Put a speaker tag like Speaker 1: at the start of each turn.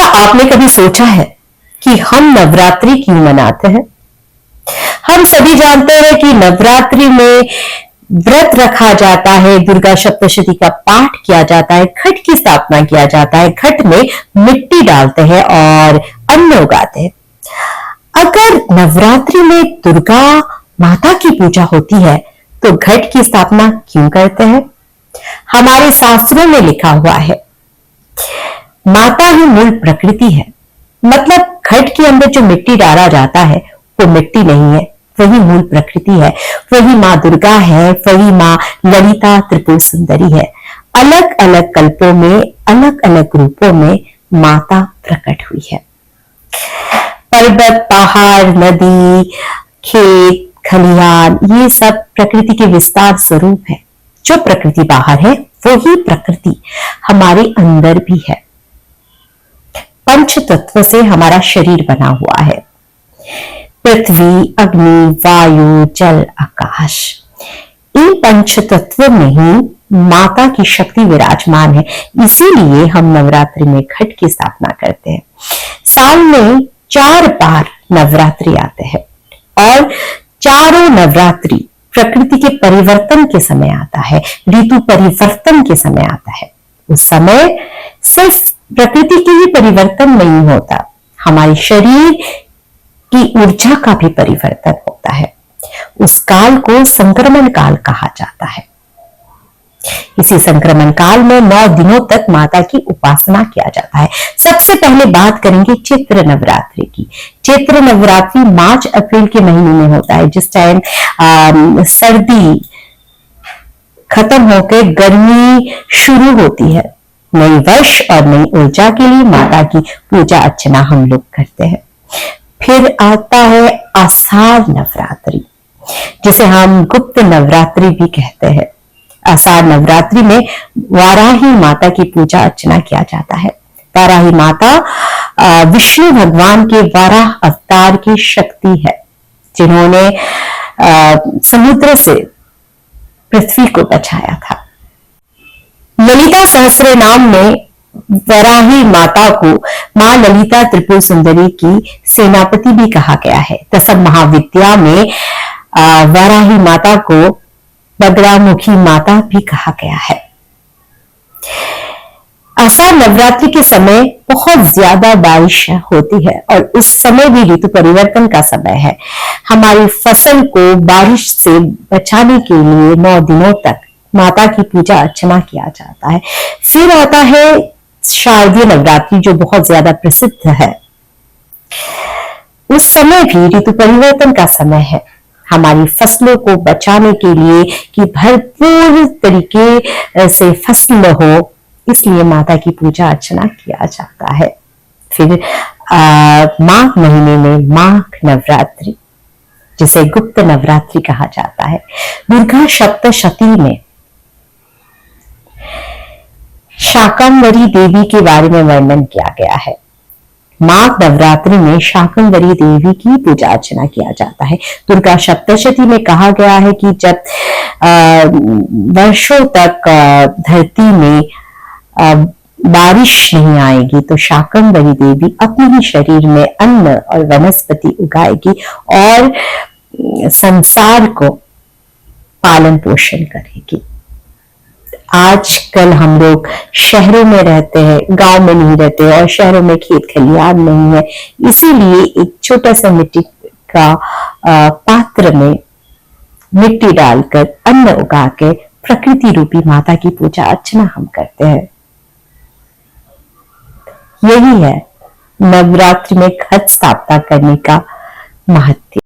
Speaker 1: क्या आपने कभी सोचा है कि हम नवरात्रि क्यों मनाते हैं? हम सभी जानते हैं कि नवरात्रि में व्रत रखा जाता है, दुर्गा सप्तशती का पाठ किया जाता है, घट की स्थापना किया जाता है, घट में मिट्टी डालते हैं और अन्न उगाते हैं। अगर नवरात्रि में दुर्गा माता की पूजा होती है तो घट की स्थापना क्यों करते हैं? हमारे शास्त्रों में लिखा हुआ है, माता ही मूल प्रकृति है। मतलब घट के अंदर जो मिट्टी डाला जाता है वो मिट्टी नहीं है, वही मूल प्रकृति है, वही माँ दुर्गा है, वही माँ ललिता त्रिपुर सुंदरी है। अलग अलग कल्पों में, अलग अलग रूपों में माता प्रकट हुई है। पर्वत, पहाड़, नदी, खेत, खलिहान, ये सब प्रकृति के विस्तार स्वरूप है। जो प्रकृति बाहर है वही प्रकृति हमारे अंदर भी है। पंच तत्व से हमारा शरीर बना हुआ है, पृथ्वी, अग्नि, वायु, जल, आकाश। इन पंच तत्व में ही माता की शक्ति विराजमान है। इसीलिए हम नवरात्रि में घट की स्थापना करते हैं। साल में 4 बार नवरात्रि आते हैं और चारों नवरात्रि प्रकृति के परिवर्तन के समय आता है, ऋतु परिवर्तन के समय आता है। उस समय सिर्फ प्रकृति के ही परिवर्तन नहीं होता, हमारे शरीर की ऊर्जा का भी परिवर्तन होता है। उस काल को संक्रमण काल कहा जाता है। इसी संक्रमण काल में 9 दिनों तक माता की उपासना किया जाता है। सबसे पहले बात करेंगे चैत्र नवरात्रि की। चैत्र नवरात्रि मार्च अप्रैल के महीने में होता है, जिस टाइम सर्दी खत्म होकर गर्मी शुरू होती है। नई वर्ष और नई ऊर्जा के लिए माता की पूजा अर्चना हम लोग करते हैं। फिर आता है आषाढ़ नवरात्रि, जिसे हम गुप्त नवरात्रि भी कहते हैं। आषाढ़ नवरात्रि में वाराही माता की पूजा अर्चना किया जाता है। वाराही माता विष्णु भगवान के वाराह अवतार की शक्ति है, जिन्होंने समुद्र से पृथ्वी को बचाया था। ललिता सहस्त्र नाम में वराही माता को मां ललिता त्रिपुर सुंदरी की सेनापति भी कहा गया है। दशम महाविद्या में वराही माता को बगलामुखी माता भी कहा गया है। आषाढ़ नवरात्रि के समय बहुत ज्यादा बारिश होती है और उस समय भी ऋतु परिवर्तन का समय है। हमारी फसल को बारिश से बचाने के लिए 9 दिनों तक माता की पूजा अर्चना किया जाता है। फिर आता है शारदीय नवरात्रि, जो बहुत ज्यादा प्रसिद्ध है। उस समय भी ऋतु परिवर्तन का समय है। हमारी फसलों को बचाने के लिए कि भरपूर तरीके से फसल हो, इसलिए माता की पूजा अर्चना किया जाता है। फिर माघ महीने में माघ नवरात्रि, जिसे गुप्त नवरात्रि कहा जाता है। दुर्गा सप्तशती में शाकंभरी देवी के बारे में वर्णन किया गया है। माघ नवरात्रि में शाकंभरी देवी की पूजा अर्चना किया जाता है। दुर्गा सप्तशती में कहा गया है कि जब वर्षों तक धरती में बारिश नहीं आएगी तो शाकंभरी देवी अपने ही शरीर में अन्न और वनस्पति उगाएगी और संसार को पालन पोषण करेगी। आजकल हम लोग शहरों में रहते हैं, गांव में नहीं रहते और शहरों में खेत खलिहान नहीं है। इसीलिए एक छोटा सा मिट्टी का पात्र में मिट्टी डालकर अन्न उगा के प्रकृति रूपी माता की पूजा अर्चना हम करते हैं। यही है नवरात्रि में घट स्थापना करने का महत्व।